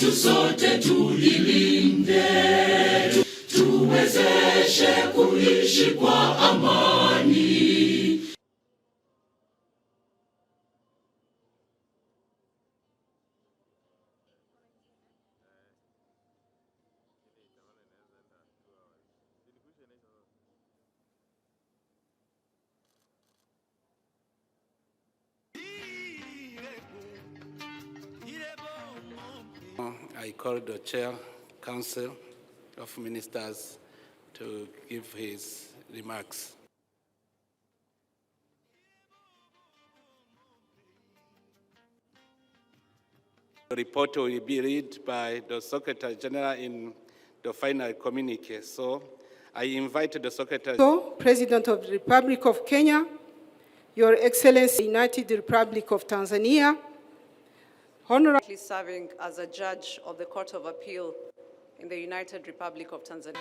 yetu sote tuilinde, tuwezeshe kuishi kwa amani. I called the Chair Council of Ministers to give his remarks. The report will be read by the Secretary General in the final communique. So I invite the Secretary. So, President of the Republic of Kenya, Your Excellency, United Republic of Tanzania, Honorable serving as a judge of the Court of Appeal in the United Republic of Tanzania.